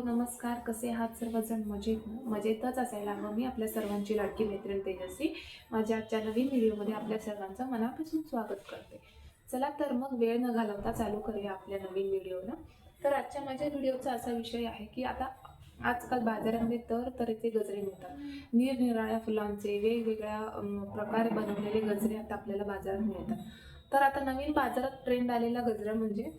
नमस्कार, कसे आहात सर्वजण? मजेतच असायला हवं. मी आपल्या सर्वांची लाडकी मैत्रीण तेजस्वी माझ्या आजच्या नवीन व्हिडिओमध्ये आपल्या सर्वांचं मनापासून स्वागत करते. चला तर मग वेळ न घालवता चालू करूया आपल्या नवीन व्हिडिओला. तर आजच्या माझ्या व्हिडिओचा असा विषय आहे की आता आजकाल बाजारामध्ये तऱ्हेचे गजरे मिळतात. निरनिराळ्या फुलांचे वेगवेगळ्या प्रकारे बनवलेले गजरे आता आपल्याला बाजारात मिळतात. तर आता नवीन बाजारात ट्रेंड आलेला गजरा म्हणजे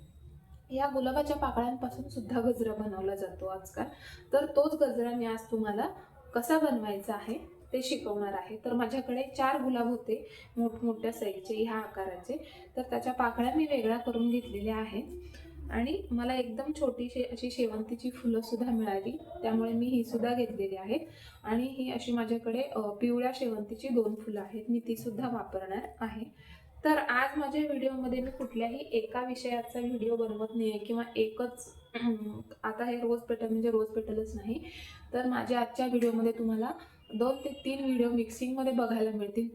या गुलाबाच्या पाकळ्यांपासून सुद्धा गजरा बनवला जातो आजकाल. तर तोच गजरा मी आज तुम्हाला कसा बनवायचा आहे ते शिकवणार आहे. तर माझ्याकडे 4 गुलाब होते मोठमोठ्या साईजचे, ह्या आकाराचे. तर त्याच्या पाकळ्या मी वेगळ्या करून घेतलेल्या आहेत आणि मला एकदम छोटीशी अशी शेवंतीची फुलं सुद्धा मिळाली, त्यामुळे मी ही सुद्धा घेतलेली आहेत. आणि ही अशी माझ्याकडे पिवळ्या शेवंतीची 2 फुलं आहेत, मी ती सुद्धा वापरणार आहे. तर आज माझ्या व्हिडिओमध्ये मी कुठल्याही एका विषयाचा व्हिडिओ बनवत नाही आहे किंवा एकच आता हे रोज पेटल म्हणजे रोज पेटलच नाही. तर माझ्या आजच्या व्हिडिओमध्ये तुम्हाला 2 ते 3 व्हिडिओ मिक्सिंगमध्ये बघायला मिळतील.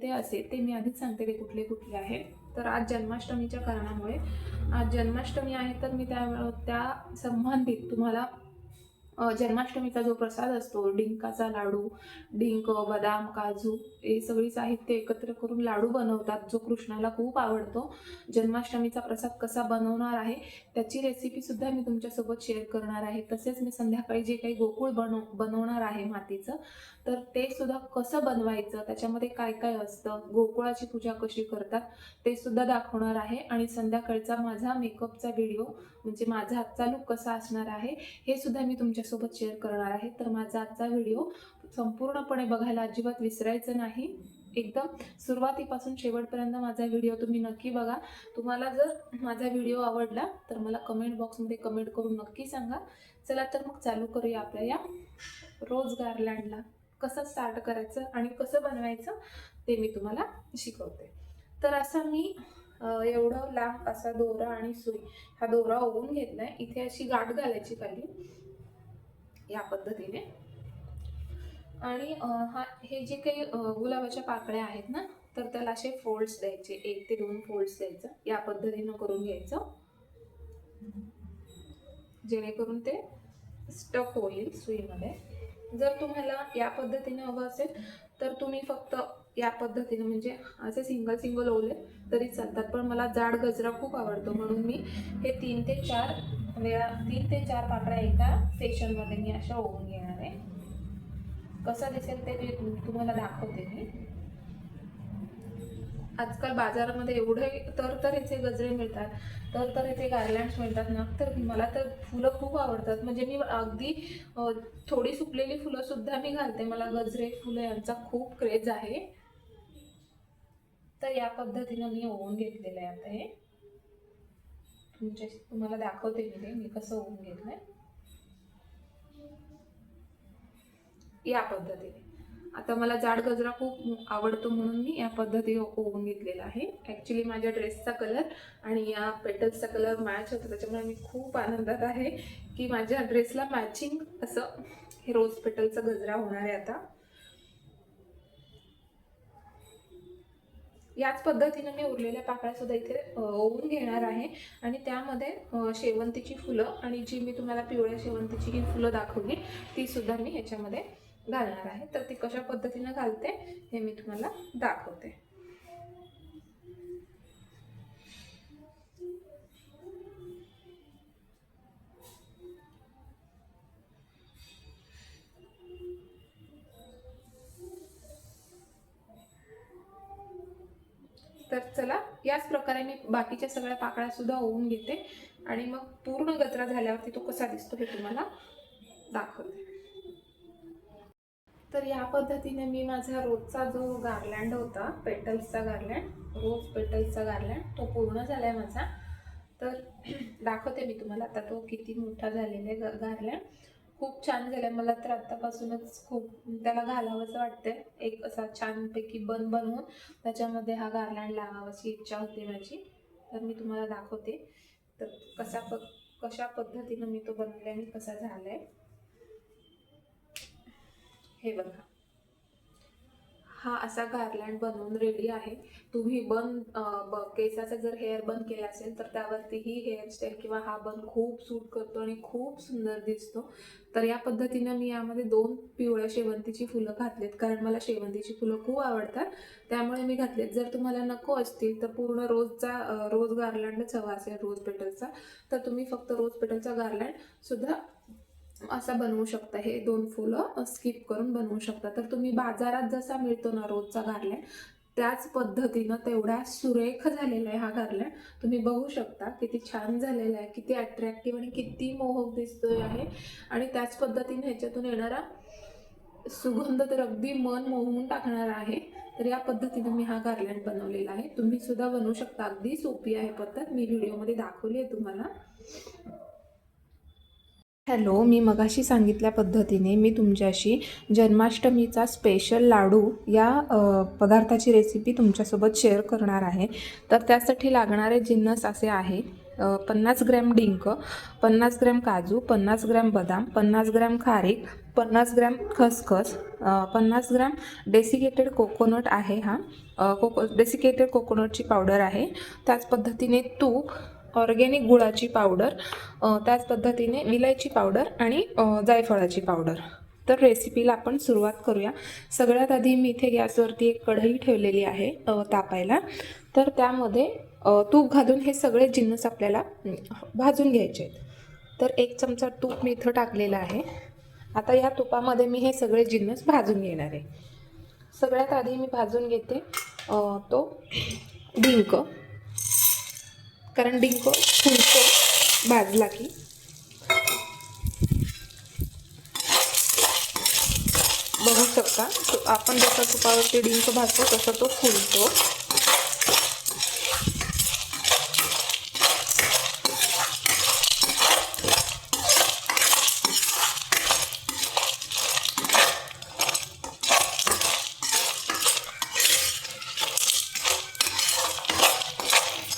ते मी आधीच सांगते ते कुठले कुठले आहेत. तर आज जन्माष्टमीच्या कारणामुळे आज जन्माष्टमी आहे, तर मी त्या संबंधित तुम्हाला जन्माष्टमीचा जो प्रसाद असतो, डिंकाचा लाडू, डिंक, बदाम, काजू हे सगळी साहित्य एकत्र करून लाडू बनवतात, जो कृष्णाला खूप आवडतो. जन्माष्टमीचा प्रसाद कसा बनवणार आहे त्याची रेसिपी सुद्धा मी तुमच्यासोबत शेअर करणार आहे. तसेच मी संध्याकाळी जे काही गोकुळ बनवणार आहे मातीचं, तर ते सुद्धा कसं बनवायचं, त्याच्यामध्ये काय काय असतं, गोकुळाची पूजा कशी करतात ते सुद्धा दाखवणार आहे. आणि संध्याकाळचा माझा मेकअपचा व्हिडिओ म्हणजे माझा आजचा लुक कसा असणार आहे हे सुद्धा मी तुमच्यासोबत शेअर करणार आहे. तर माझा आजचा व्हिडिओ संपूर्णपणे बघायला अजिबात विसरायचं नाही. एकदम सुरुवातीपासून शेवटपर्यंत माझा व्हिडिओ तुम्ही नक्की बघा. तुम्हाला जर माझा व्हिडिओ आवडला तर मला कमेंट बॉक्समध्ये कमेंट करून नक्की सांगा. चला तर मग चालू करूया आपल्या या रोज गार्लँडला. कसं स्टार्ट करायचं आणि कसं बनवायचं ते मी तुम्हाला शिकवते. तर असं मी एवढं लांब असा दोरा आणि सुई, हा दोरा ओवून घेतलाय. इथे अशी गाठ घालायची खाली या पद्धतीने. आणि हे जे काही गुलाबाच्या पाकळ्या आहेत ना, तर त्याला असे फोल्ड्स द्यायचे, 1 ते 2 फोल्ड्स द्यायचं. या पद्धतीनं करून घ्यायचं जेणेकरून ते स्टक होईल सुईमध्ये. जर तुम्हाला या पद्धतीने हवं असेल तर तुम्ही फक्त या पद्धतीने म्हणजे असे सिंगल सिंगल ओवले तरी चालतात. पण मला जाड गजरा खूप आवडतो म्हणून मी हे 3 ते 4 पाकळ्या एका सेशनमध्ये मी अशा ओवून घेणार आहे. कसं दिसेल ते तुम्हाला दाखवते मी. आजकाल बाजारामध्ये एवढे तऱ्हेचे गजरे मिळतात, तऱ्हेचे गार्लँड्स मिळतात ना, तर मला तर फुलं खूप आवडतात. म्हणजे मी अगदी थोडी सुकलेली फुलं सुद्धा मी घालते. मला गजरे, फुलं यांचा खूप क्रेज आहे. तर या पद्धतीनं मी ओवून घेतलेलं आहे. आता हे तुम्हाला दाखवते मी कसं ओवून घेतलंय या पद्धतीने. आता मला जाड गजरा खूप आवडतो म्हणून मी या पद्धतीने ओवून घेतलेला आहे. ॲक्च्युली माझ्या ड्रेसचा कलर आणि या पेटल्सचा कलर मॅच होतो, त्याच्यामुळे मी खूप आनंदात आहे की माझ्या ड्रेसला मॅचिंग असं हे रोज पेटलचा गजरा होणार आहे. आता याच पद्धतीने मी उरलेल्या पाकळ्या सुद्धा इथे ओवून घेणार आहे. आणि त्यामध्ये शेवंतीची फुलं आणि जी मी तुम्हाला पिवळ्या शेवंतीची ही फुलं दाखवली ती सुद्धा मी ह्याच्यामध्ये घालणार आहे. तर ती कशा पद्धतीने घालते हे मी तुम्हाला दाखवते. तर चला, याच प्रकारे मी बाकीच्या सगळ्या पाकळ्या सुद्धा ओवून घेते आणि मग पूर्ण गजरा झाल्यावरती तो कसा दिसतो हे तुम्हाला दाखवते. तर या पद्धतीने मी माझा रोजचा जो गार्लँड होता, पेटल्सचा गार्लँड, रोज पेटल्सचा गार्लँड, तो पूर्ण झालाय माझा. तर दाखवते मी तुम्हाला आता तो किती मोठा झालेला आहे गार्लँड. खूप छान झालं. मला तर आत्तापासूनच खूप त्याला घालावंसं वाटतंय. एक असा छानपैकी बन बनवून त्याच्यामध्ये हा गार्लँड लावावाची इच्छा होती माझी. तर मी तुम्हाला दाखवते तर कशा पद्धतीनं मी तो बनवलाय आणि कसा झालाय. हे बघा, हा असा गार्लँड बनवून रेडी आहे. तुम्ही केसाचा जर हेअर बन केला असेल तर त्यावरती ही हेअरस्टाईल किंवा हा बन खूप सूट करतो आणि खूप सुंदर दिसतो. तर या पद्धतीनं मी यामध्ये 2 पिवळ्या शेवंतीची फुलं घातलीत, कारण मला शेवंतीची फुलं खूप आवडतात, त्यामुळे मी घातलीत. जर तुम्हाला नको असतील तर पूर्ण रोज गार्लँडच हवा असेल रोज पेटलचा, तर तुम्ही फक्त रोज पेटलचा गार्लँड सुद्धा असा बनवू शकता. हे 2 फुलं स्किप करून बनवू शकता. तर तुम्ही बाजारात जसा मिळतो ना रोजचा गार्लँड, त्याच पद्धतीनं तेवढा सुरेख झालेला आहे हा गार्लँड. तुम्ही बघू शकता किती छान झालेला आहे, किती अट्रॅक्टिव्ह आणि किती मोहक दिसतोय आहे. आणि त्याच पद्धतीने ह्याच्यातून येणारा सुगंध तर अगदी मन मोहून टाकणारा आहे. तर या पद्धतीने मी हा गार्लँड बनवलेला आहे. तुम्ही सुद्धा बनवू शकता. अगदी सोपी आहे पद्धत, मी व्हिडिओमध्ये दाखवली आहे तुम्हाला. हॅलो, मी मगाशी सांगितल्या पद्धतीने मी तुमच्याशी जन्माष्टमीचा स्पेशल लाडू या पदार्थाची रेसिपी तुमच्यासोबत शेअर करणार आहे. तर त्यासाठी लागणारे जिन्नस असे आहे: 50 ग्रॅम डिंक, 50 ग्रॅम काजू, 50 ग्रॅम बदाम, 50 ग्रॅम खारीक, 50 ग्रॅम खसखस, 50 ग्रॅम डेसिकेटेड कोकोनट आहे. डेसिकेटेड कोकोनटची पावडर आहे. त्याच पद्धतीने तूप, ऑर्गॅनिक गुळाची पावडर, त्याच पद्धतीने विलायची पावडर आणि जायफळाची पावडर. तर रेसिपीला आपण सुरुवात करूया. सगळ्यात आधी मी इथे गॅसवरती एक कढई ठेवलेली आहे तापायला. तर त्यामध्ये तूप घालून हे सगळे जिन्नस आपल्याला भाजून घ्यायचे आहेत. तर 1 चमचा तूप मी इथं टाकलेलं आहे. आता या तुपामध्ये मी हे सगळे जिन्नस भाजून घेणार आहे. सगळ्यात आधी मी भाजून घेते तो डिंक, कारण डिंक फुलतो भाजला की. बघू शकता आपण जसा तुपावरती डिंक भाजतो तसा तो फुलतो.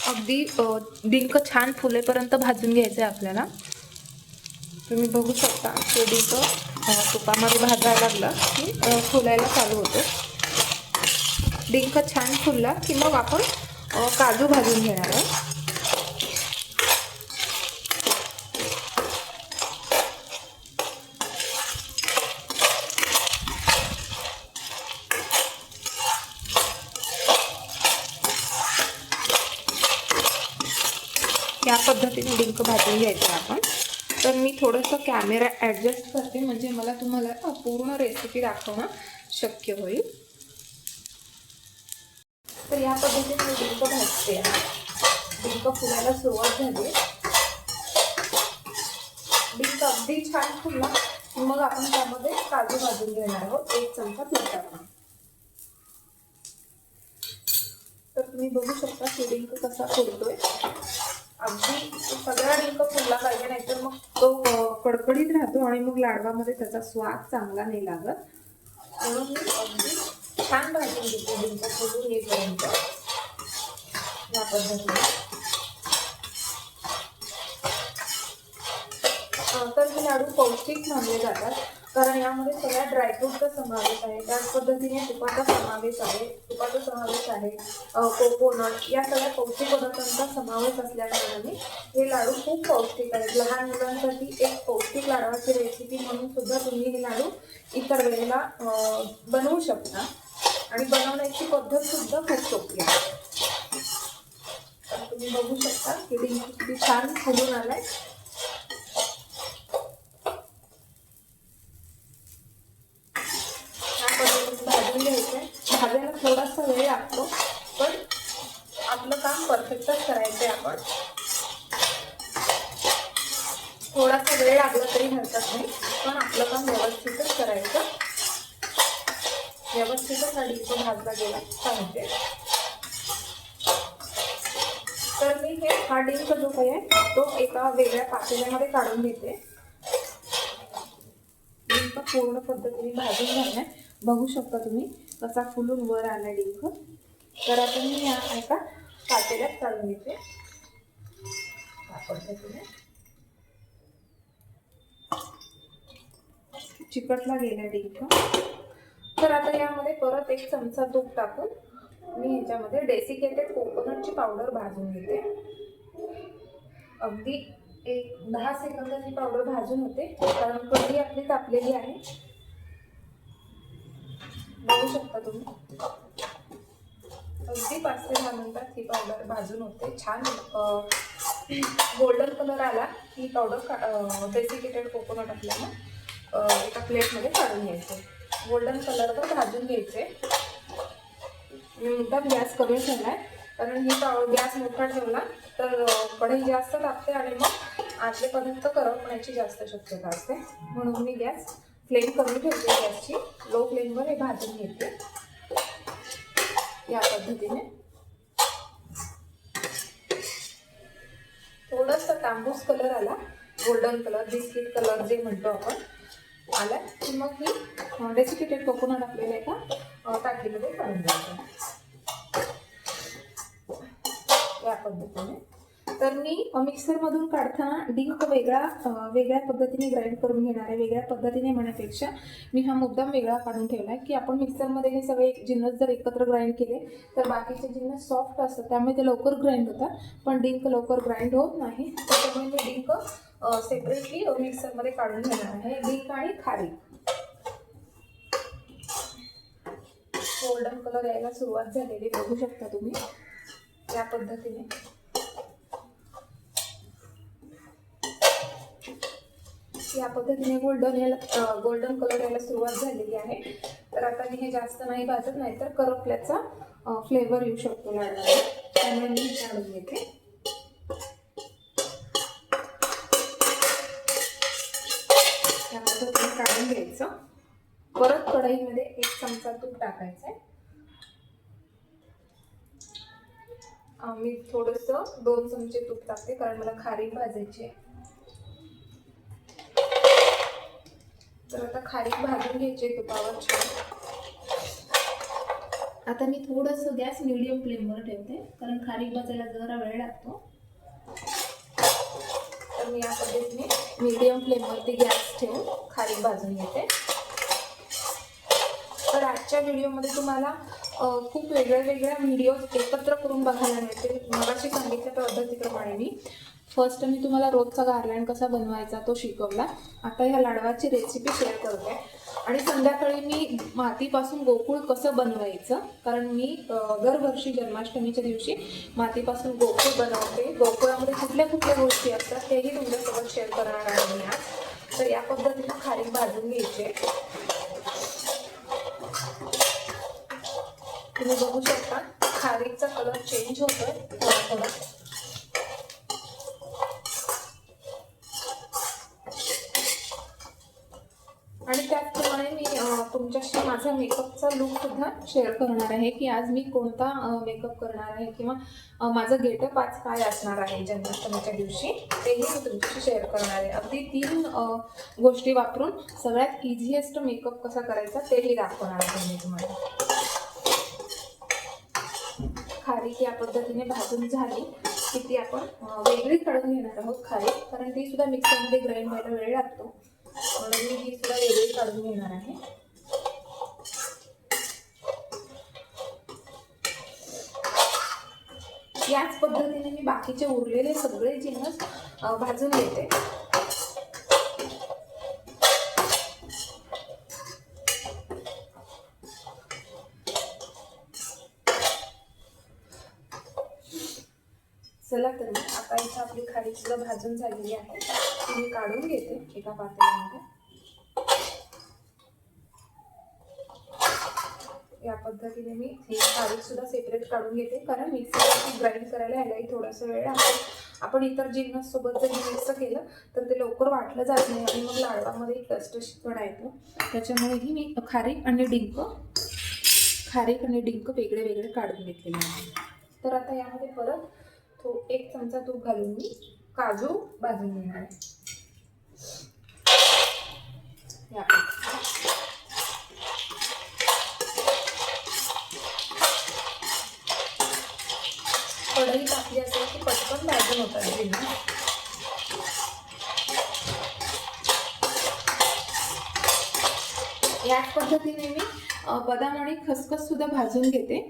अगदी डिंक छान फुलेपर्यंत भाजून घ्यायचं आहे आपल्याला. तुम्ही बघू शकता ते डिंक तुपामध्ये भाजायला लागला की फुलायला चालू होतो. डिंक छान फुलला की मग आपण काजू भाजून घेणार आहे. या पद्धतीने डिंक भाजून घ्यायचं आपण. तर मी थोडंसं कॅमेरा ॲडजस्ट करते म्हणजे मला तुम्हाला पूर्ण रेसिपी दाखवणं शक्य होईल. तर या पद्धतीने मी डिंक भाजते. डिंक फुलायला सुरुवात झाली. डिंक अगदी छान फुलला की मग आपण त्यामध्ये काजू भाजून घेणार आहोत 1 चमचा तूप टाकून. तर तुम्ही बघू शकता की डिंक कसा फुलतोय. अगदी सगळा डिंक फुलला पाहिजे, नाहीतर मग तो कडकडीत राहतो आणि मग लाडवामध्ये त्याचा स्वाद चांगला नाही लागत. म्हणून मी अगदी छान भाजून घेते डिंक फुलून येईपर्यंत. या पद्धतीने तर हे लाडू पौष्टिक मानले जातात, कारण यामध्ये सगळ्या ड्रायफ्रूटचा समावेश आहे. त्याच पद्धतीने तुपाचा समावेश आहे. कोकोनट, या सगळ्या पौष्टिक पदार्थांचा समावेश असल्यामुळे हे लाडू खूप पौष्टिक आहेत. लहान मुलांसाठी एक पौष्टिक लाडवाची रेसिपी म्हणून सुद्धा तुम्ही हे लाडू इतर वेळेला बनवू शकता आणि बनवण्याची पद्धत सुद्धा खूप सोपी आहे. तर तुम्ही बघू शकता की डिंक किती छान फुलून आलाय. भाजायला थोडासा वेळ लागतो, पण आपलं काम परफेक्टच करायचं आहे. आपण थोडासा वेळ लागला तरी हरकत नाही, पण आपलं काम व्यवस्थितच करायचं. व्यवस्थितच हा डिंक भाजला गेला पाहिजे. तर मी हा डिंक जो काही आहे तो एका वेगळ्या पातेल्यामध्ये काढून घेते. पूर्ण पद्धतीने भाजून झालाय. बघू शकता तुम्ही कसा फुलून वर आला डिंक. तर आता मी या एका पातेल्यात काढून घेते या पद्धतीने. चिकटला गेला डिंक. तर आता यामध्ये परत 1 चमचा तूप टाकून मी ह्याच्यामध्ये डेसिकेटेड कोकोनटची पावडर भाजून घेते. अगदी 10 सेकंदात ही पावडर भाजून होते, कारण कढई आपली तापलेली आहे. बघू शकता तुम्ही अगदी 5 ते 10 मिनिटात ही पावडर भाजून होते. छान गोल्डन कलर आला ही पावडर डेसिकेटेड कोकोनट आपल्याला एका प्लेटमध्ये काढून घ्यायचे. गोल्डन कलरवर भाजून घ्यायचे. मी मुद्दाम गॅस कमी ठेवलाय, कारण ही गॅस मोठा ठेवला तर कढई जास्त तापते आणि मग आतले पदार्थ करपण्याची जास्त शक्यता असते. म्हणून मी गॅस फ्लेम कमी ठेवते. गॅसची लो फ्लेमवर हे भाजून घेते या पद्धतीने. थोडासा तांबूस कलर आला, गोल्डन कलर, बिस्किट कलर जे म्हणतो आपण, आला की मग ही डेसिकेटेड कोकोनट आपल्याला एका टाकीमध्ये काढून द्यायचं या पद्धतीने. तर मी मिक्सरमधून काढताना डिंक वेगळ्या पद्धतीने ग्राइंड करून घेणार आहे. वेगळ्या पद्धतीने म्हणण्यापेक्षा मी हा मुद्दाम वेगळा काढून ठेवला आहे की आपण मिक्सरमध्ये हे सगळे जिन्नस जर एकत्र ग्राइंड केले तर बाकीचे जिन्नस सॉफ्ट असतात, त्यामुळे ते लवकर ग्राइंड होतात, पण डिंक लवकर ग्राइंड होत नाही. त्याच्यामुळे मी डिंक सेपरेटली मिक्सरमध्ये काढून घेणार आहे. डिंक आणि खारीक गोल्डन कलर यायला सुरुवात झालेली बघू शकता तुम्ही या पद्धतीने. या पद्धतीने गोल्डन कलर यायला सुरुवात झालेली आहे. तर आता मी हे जास्त नाही भाजत, नाही तर करपल्याचा फ्लेवर येऊ शकतो लाडूला, त्यामुळे मी काढून घेते. या पद्धतीने काढून घ्यायचं. परत कढईमध्ये 1 चमचा तूप टाकायचं आहे. मी थोडंसं 2 चमचे तूप टाकते, कारण मला खारीक भाजायची आहे. तर आता खारीक भाजून घ्यायची तुपावर छान. आता मी थोडंसं गॅस मीडियम फ्लेमवर ठेवते, कारण खारीक भाजायला जरा वेळ लागतो. तर मी या पद्धतीने मीडियम फ्लेमवरती गॅस ठेवून खारीक भाजून घेते. तर आजच्या व्हिडिओमध्ये तुम्हाला खूप वेगळ्या व्हिडिओज एकत्र करून बघायला मिळतील. मगाशी सांगितल्या पद्धतीप्रमाणे मी तुम्हाला रोजचा गार्लँड कसा बनवायचा तो शिकवला. आता ह्या लाडवाची रेसिपी शेअर करते. आणि संध्याकाळी मी मातीपासून गोकुळ कसं बनवायचं, कारण मी दरवर्षी जन्माष्टमीच्या दिवशी मातीपासून गोकुळ बनवते. गोकुळामध्ये कुठल्या गोष्टी असतात तेही तुमच्यासोबत शेअर करणार आहे मी आज. तर या पद्धतीने खारीक भाजून घ्यायचे. तुम्ही बघू शकता खारीकचा कलर चेंज होतोय थोडा. आणि त्याचप्रमाणे मी तुमच्याशी माझा मेकअपचा लुक सुद्धा शेअर करणार आहे की आज मी कोणता मेकअप करणार आहे, किंवा माझं गेटअप आज काय असणार आहे जन्माष्टमीच्या दिवशी, तेही मी तुमच्याशी शेअर करणार आहे. अगदी 3 गोष्टी वापरून सगळ्यात इझिएस्ट मेकअप कसा करायचा तेही दाखवणार आहे मी तुम्हाला. खारीक या पद्धतीने भाजून झाली की ती आपण वेगळी काढून घेणार आहोत खारीक, कारण ती सुद्धा मिक्सरमध्ये ग्राइंड व्हायला वेळ लागतो, म्हणून मी ही सुद्धा वेगळी काढून घेणार आहे. याच पद्धतीने मी बाकीचे उरलेले सगळे जिन्नस भाजून घेते. चला तर मी आता इथं आपली खारीक सुद्धा भाजून झालेली आहे, ती मी काढून घेते एका पातेल्यामध्ये. या पद्धतीने मी ही खारीक सुद्धा सेपरेट काढून घेते, कारण मिक्सरवरती ग्राइंड करायला यायलाही थोडासा वेळ लागतो. आपण इतर जिन्नस सोबत जर मिक्स केलं तर ते लवकर वाटलं जात नाही आणि मग लाडवामध्ये टसटशीतपणा येतो. त्याच्यामुळेही मी खारीक आणि डिंक वेगळे काढून घेतलेले आहे. तर आता यामध्ये परत 1 चमचा तूप घालून मी काजू भाजून घेणार आहे. छान होतात बिना. याच पद्धतीने मी बदाम आणि खसखस सुद्धा भाजून घेते.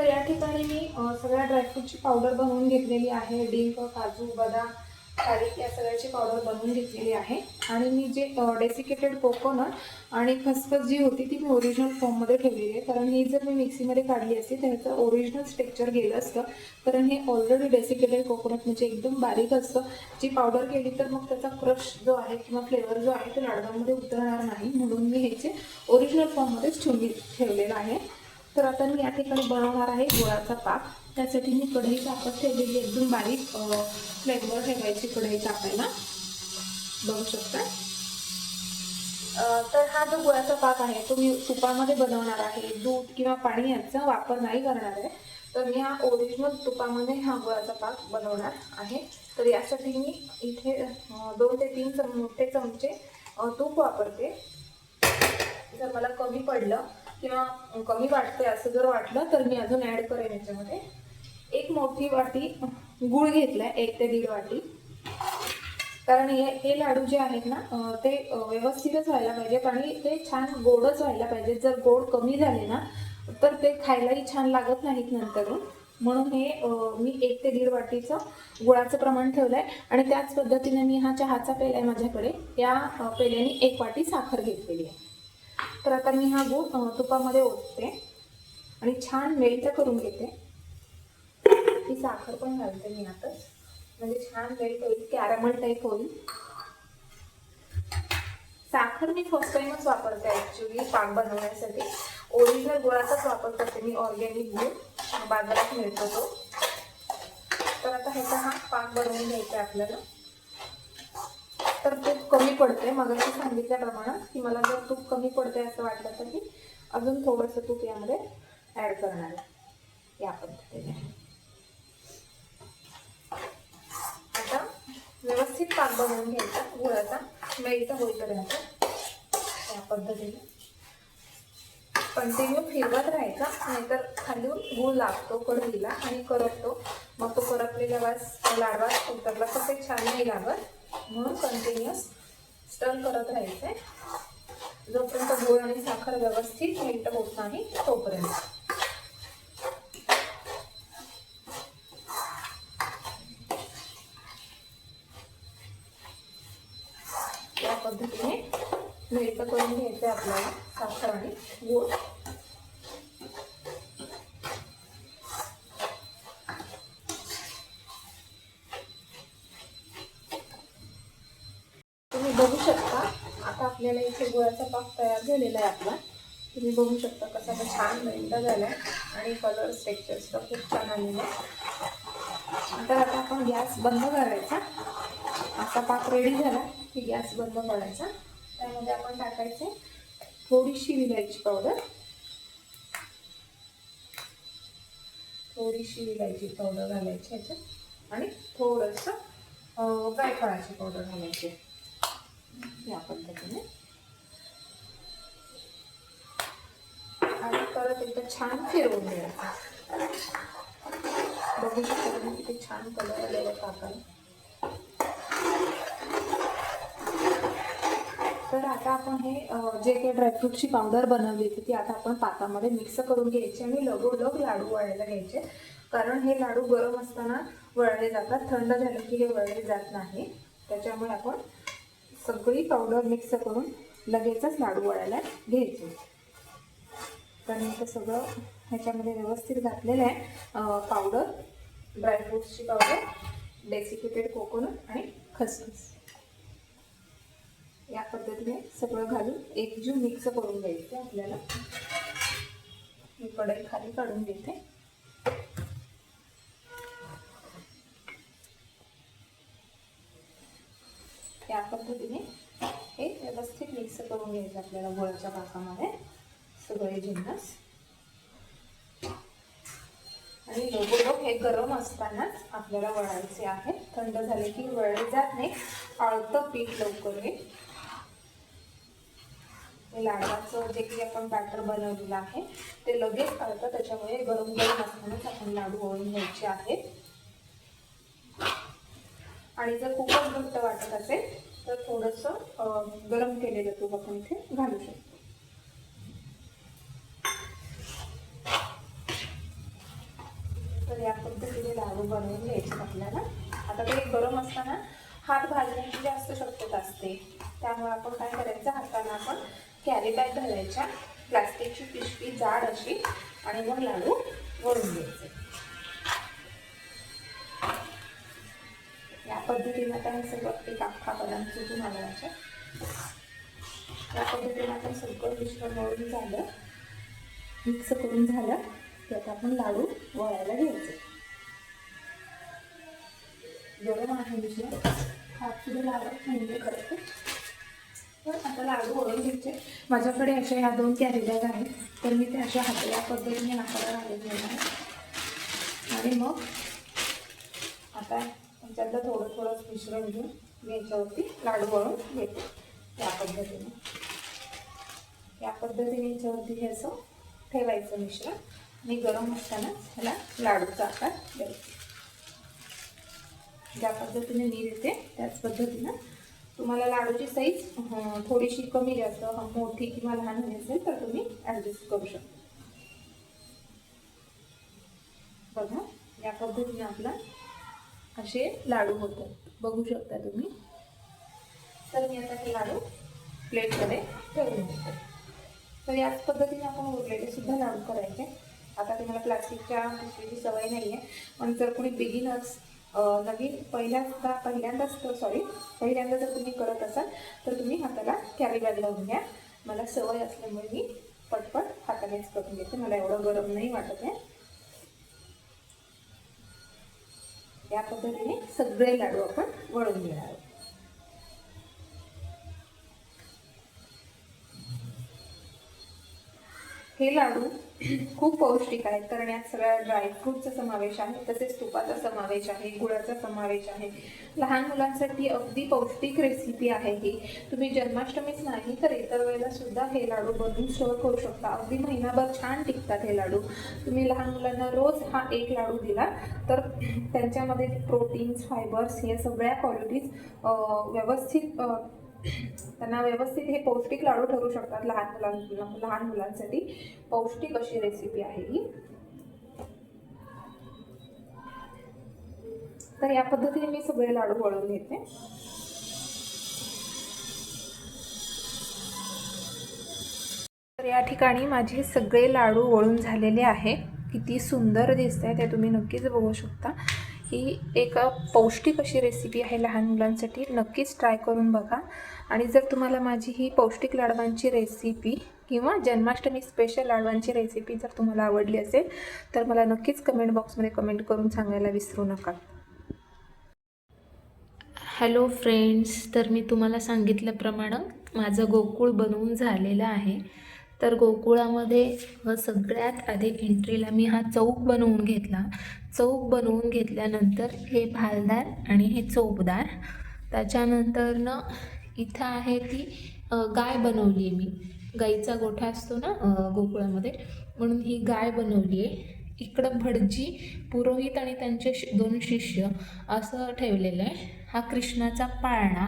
तर या ठिकाणी मी सगळ्या ड्रायफ्रूटची पावडर बनवून घेतलेली आहे. डिंक, काजू, बदाम, खारीक या सगळ्याची पावडर बनवून घेतलेली आहे. आणि मी जे डेसिकेटेड कोकोनट आणि खसखस जी होती ती मी ओरिजिनल फॉर्ममध्ये ठेवलेली आहे. कारण ही जर मी मिक्सीमध्ये काढली असती तर ह्याचं ओरिजिनल स्ट्रक्चर गेलं असतं. कारण हे ऑलरेडी डेसिकेटेड कोकोनट म्हणजे एकदम बारीक असतं. जी पावडर केली तर मग त्याचा क्रश जो आहे किंवा फ्लेवर जो आहे तो लाडवामध्ये उतरणार नाही. म्हणून मी ह्याचे ओरिजिनल फॉर्ममध्येच ठेवलेलं आहे. तर आता मी या ठिकाणी बनवणार आहे गुळाचा पाक. त्यासाठी मी कढई तापत ठेवलेली, एकदम बारीक फ्लेमवर ठेवायची कढई तापायला. बघू शकता. तर हा जो गुळाचा पाक आहे तो मी तुपामध्ये बनवणार आहे. दूध किंवा पाणी यांचा वापर नाही करणार आहे. तर मी हा ओरिजिनल तुपामध्ये हा गुळाचा पाक बनवणार आहे. तर यासाठी मी इथे 2 ते 3 मोठे चमचे तूप वापरते. जर मला कमी पडलं किंवा कमी वाटते असं जर वाटलं तर मी अजून ॲड करेन याच्यामध्ये. 1 मोठी वाटी गूळ घेतलाय, 1 ते 1.5 वाटी. कारण हे लाडू जे आहेत ना ते व्यवस्थितच व्हायला पाहिजेत आणि ते छान गोडच व्हायला पाहिजेत. जर गोड कमी झाले ना तर ते खायलाही छान लागत नाहीत नंतरून. म्हणून हे मी 1 ते 1.5 वाटीचं गुळाचं प्रमाण ठेवलंय. आणि त्याच पद्धतीने मी हा चहाचा पेला आहे माझ्याकडे, या पेल्याने 1 वाटी साखर घेतलेली आहे. तर आता मी हा गूळ तुपामध्ये ओतते आणि छान मेल्ट करून घेते. ही साखर पण घालते मी आताच, म्हणजे छान मेल्ट होईल, कॅरमल टाईप होईल. साखर मी फर्स्ट टाइमच वापरते ॲक्च्युली पाक बनवण्यासाठी. ओरिजिनल गुळाचाच वापर करते मी, ऑर्गॅनिक गूळ बाजारात मिळतो तो. तर आता ह्याचा हा पाक बनवून घ्यायचा आहे आपल्याला. तर तूप कमी पडते, मगाशी सांगितल्याप्रमाणे की मला जर तूप कमी पडते असं वाटलं तर मी अजून थोडंसं तूप यामध्ये ॲड करणार आहे. या पद्धतीने आता व्यवस्थित पाक बनवून घ्यायचा गुळाचा, मेल्ट होईपर्यंत. या पद्धतीने कंटिन्यू फिरवत राहायचा, नाहीतर खालून गूळ लागतो कढईला आणि करपतो. मग तो करपलेला लाडवास उतरला तर ते छान नाही लागत. म्हणून कंटिन्युअस स्टर करत राहायचंय जोपर्यंत गूळ आणि साखर व्यवस्थित मेल्ट होत नाही तोपर्यंत. या पद्धतीने मेल्ट करून घ्यायचे आपल्याला साखर आणि गूळ. तुम्ही बघू शकता आता आपल्याला इथे गुळाचा पाक तयार झालेला आहे आपला. तुम्ही बघू शकता कसा तो छान मेल्ट झाला आहे आणि कलर टेक्स्चर सुद्धा खूप छान आलेला आहे. तर आता आपण गॅस बंद करायचा. असा पाक रेडी झाला की गॅस बंद करायचा. त्यामध्ये आपण टाकायचे थोडीशी विलायची पावडर, घालायची ह्याच्यात आणि थोडंसं जायफळाची पावडर घालायची. या पद्धतीने आणि परत एकदा छान फिरवून द्यायचं. बघू शकता तुम्ही किती छान कलर आलेला पाकाला. तर आता आपण हे जे काही ड्रायफ्रूटची पावडर बनवली होती ती आता आपण पाकामध्ये मिक्स करून घ्यायची आणि लगोलग लाडू वळायला घ्यायचे. कारण हे लाडू गरम असताना वळले जातात, थंड झाले की हे वळले जात नाही. त्याच्यामुळे आपण सगळी पावडर मिक्स करून लगेचच लाडू वळायला घ्यायचे. तर मी ते सगळं ह्याच्यामध्ये व्यवस्थित घातलेलं आहे. पावडर, ड्रायफ्रूट्सची पावडर, डेसिकेटेड कोकोनट आणि खसखस. या पद्धतीने सगळं घालून एकजीव मिक्स करून घ्यायचं आपल्याला. मी कढई खाली काढून घेते. या पद्धतीने हे व्यवस्थित मिक्स करून घ्यायचं आपल्याला गुळाच्या पाकामध्ये सगळे जिन्नस. आणि लगोलग हे गरम असतानाच आपल्याला वळायचे आहे. थंड झाले की वळले जात नाही, आळतं पीठ लवकर येईल. लाडवाचं जे काही आपण बॅटर बनवलेलं आहे ते लगेच आळतं, त्याच्यामुळे गरम गरम असतानाच आपण लाडू वळून घ्यायचे आहेत. आणि जर खूपच घट्ट वाटत असेल तर थोडंसं गरम केलेलं तूप आपण इथे घालू शकतो. लाडू बनवून घ्यायचे आपल्याला. आता ते गरम असताना हात भाजण्याची जास्त शक्यता असते, त्यामुळे आपण काय करायचं, हाताला आपण कॅरी बॅग घालायच्या, प्लास्टिकची पिशवी जाड अशी, आणि मग लाडू वळून घ्यायचे. या पद्धतीने आता हे सगळं एक अख्खा बदाम सुटून आला याच्या. या पद्धतीने आपण सगळं मिश्रण वळून झालं, मिक्स करून झालं की आता आपण लाडू वळायला घ्यायचे. गरम आहे मिश्रण, हात सुद्धा लावत नाही करते. तर आता लाडू वळून घ्यायचे. माझ्याकडे अशा ह्या 2 कॅरी बॅग आहेत, तर मी त्या अशा हाताला पद्धतीने नाकाला घालून घेणार. आणि मग आता त्याच्यातलं थोडं थोडं मिश्रण घेऊन मी याच्यावरती लाडू वळून घेते. या पद्धतीने याच्यावरती हे असं ठेवायचं मिश्रण, आणि गरम असताना ह्याला लाडूचा आकार द्यायचा. ज्या पद्धतीने मी देते त्याच पद्धतीनं तुम्हाला लाडूची साईज थोडीशी कमी जास्त मोठी किंवा लहान हवी असेल तर तुम्ही ॲडजस्ट करू शकता. बघा, या पद्धतीने आपला असे लाडू होतात, बघू शकता तुम्ही. तर मी आता हे लाडू प्लेटमध्ये ठेवून देते. तर याच पद्धतीने आपण उरलेले सुद्धा लाडू करायचे. आता तुम्हाला प्लास्टिकच्या पिशवीची सवय नाही आहे, पण जर कोणी बिगिनर्स नवीन पहिल्यांदाच जर तुम्ही करत असाल तर तुम्ही हाताला कॅरी बॅग लावून घ्या. मला सवय असल्यामुळे मी पटपट हातानेच करून घेते, मला एवढं गरम नाही वाटत आहे. या पद्धतीने सगळे लाडू आपण वळून घेणार आहोत. हे लाडू खूप पौष्टिक आहेत, कारण यात सगळ्या ड्रायफ्रूटचा समावेश आहे, तसेच तुपाचा समावेश आहे, गुळाचा समावेश आहे. लहान मुलांसाठी अगदी पौष्टिक रेसिपी आहे ही. तुम्ही जन्माष्टमीच नाही तर इतर वेळेला सुद्धा हे लाडू बनवून स्टोअर करू शकता. अगदी महिनाभर छान टिकतात हे लाडू. तुम्ही लहान मुलांना रोज हा एक लाडू दिला तर त्यांच्यामध्ये प्रोटीन्स, फायबर्स या सगळ्या क्वालिटीज त्यांना व्यवस्थित हे पौष्टिक लाडू ठरू शकतात. लहान मुलांसाठी पौष्टिक अशी रेसिपी आहे ही. तर या पद्धतीने मी सगळे लाडू वळून घेते. तर या ठिकाणी माझे सगळे लाडू वळून झालेले आहे. किती सुंदर दिसत आहे ते तुम्ही नक्कीच बघू शकता. ही एक पौष्टिक अशी रेसिपी आहे लहान मुलांसाठी, नक्कीच ट्राय करून बघा. आणि जर तुम्हाला माझी ही पौष्टिक लाडवांची रेसिपी किंवा जन्माष्टमी स्पेशल लाडवांची रेसिपी जर तुम्हाला आवडली असेल तर मला नक्कीच कमेंट बॉक्समध्ये कमेंट करून सांगायला विसरू नका. हॅलो फ्रेंड्स, तर मी तुम्हाला सांगितल्याप्रमाणे माझं गोकुळ बनवून झालेलं आहे. तर गोकुळामध्ये सगळ्यात आधी एंट्रीला मी हा चौक बनवून घेतला. चौक बनवून घेतल्यानंतर हे भालदार आणि हे चौकदार, त्याच्यानंतरनं इथं आहे ती गाय बनवली आहे मी. गाईचा गोठा असतो ना गोकुळामध्ये, म्हणून ही गाय बनवली आहे. इकडं भटजी, पुरोहित आणि त्यांचे 2 शिष्य असं ठेवलेलं आहे. हा कृष्णाचा पाळणा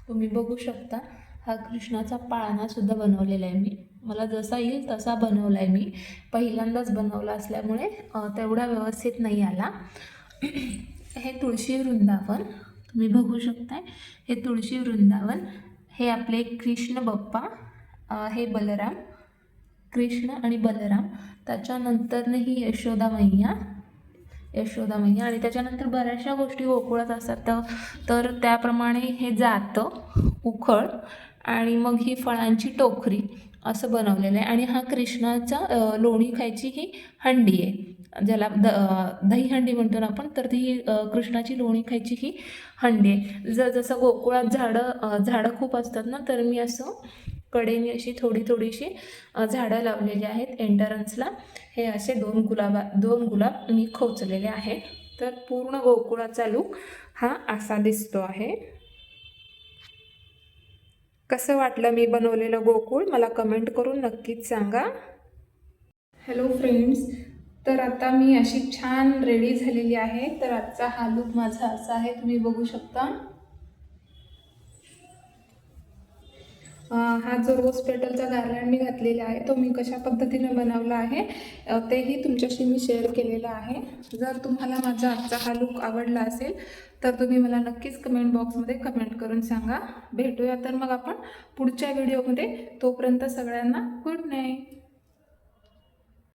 तुम्ही बघू शकता. हा कृष्णाचा पाळणासुद्धा बनवलेला आहे मी. मला जसा येईल तसा बनवला आहे मी. पहिल्यांदाच बनवला असल्यामुळे तेवढा व्यवस्थित नाही आला. हे तुळशी वृंदावन तुम्ही बघू शकताय. हे तुळशी वृंदावन, हे आपले कृष्ण बाप्पा, हे बलराम, कृष्ण आणि बलराम. त्याच्यानंतरनं ही यशोदा मैया, आणि त्याच्यानंतर बऱ्याचशा गोष्टी गोकुळात असतात. तर त्याप्रमाणे हे जातं, उखळ, आणि मग ही फळांची टोकरी असं बनवलेलं आहे. आणि हा कृष्णाचा लोणी खायची ही हंडी आहे, ज्याला दहीहंडी म्हणतो ना आपण. तर ती कृष्णाची लोणी खायची ही हंडी आहे. जसं गोकुळात झाडं खूप असतात ना, तर मी असं कडेने अशी थोडीशी झाडं लावलेली आहेत एंट्रन्सला. हे असे 2 गुलाब मी खोचलेले आहेत. तर पूर्ण गोकुळाचा लूक हा असा दिसतो आहे. कसं वाटलं मी बनवलेलं गोकुळ, मला कमेंट करून नक्कीच सांगा. हॅलो फ्रेंड्स, तर आता मी अशी छान रेडी झालेली आहे. तर आजचा हा लूक माझा असा आहे, तुम्ही बघू शकता. हा जो रोज पेटलचा गार्लँड मी घातलेला आहे तो मी कशा पद्धतीने बनवला आहे तेही तुमच्याशी मी शेअर केलेलं आहे. जर तुम्हाला माझा आजचा हा लूक आवडला असेल तर तुम्ही मला नक्कीच कमेंट बॉक्समध्ये कमेंट करून सांगा. भेटूया तर मग आपण पुढच्या व्हिडिओमध्ये. तोपर्यंत सगळ्यांना गुड नाईट.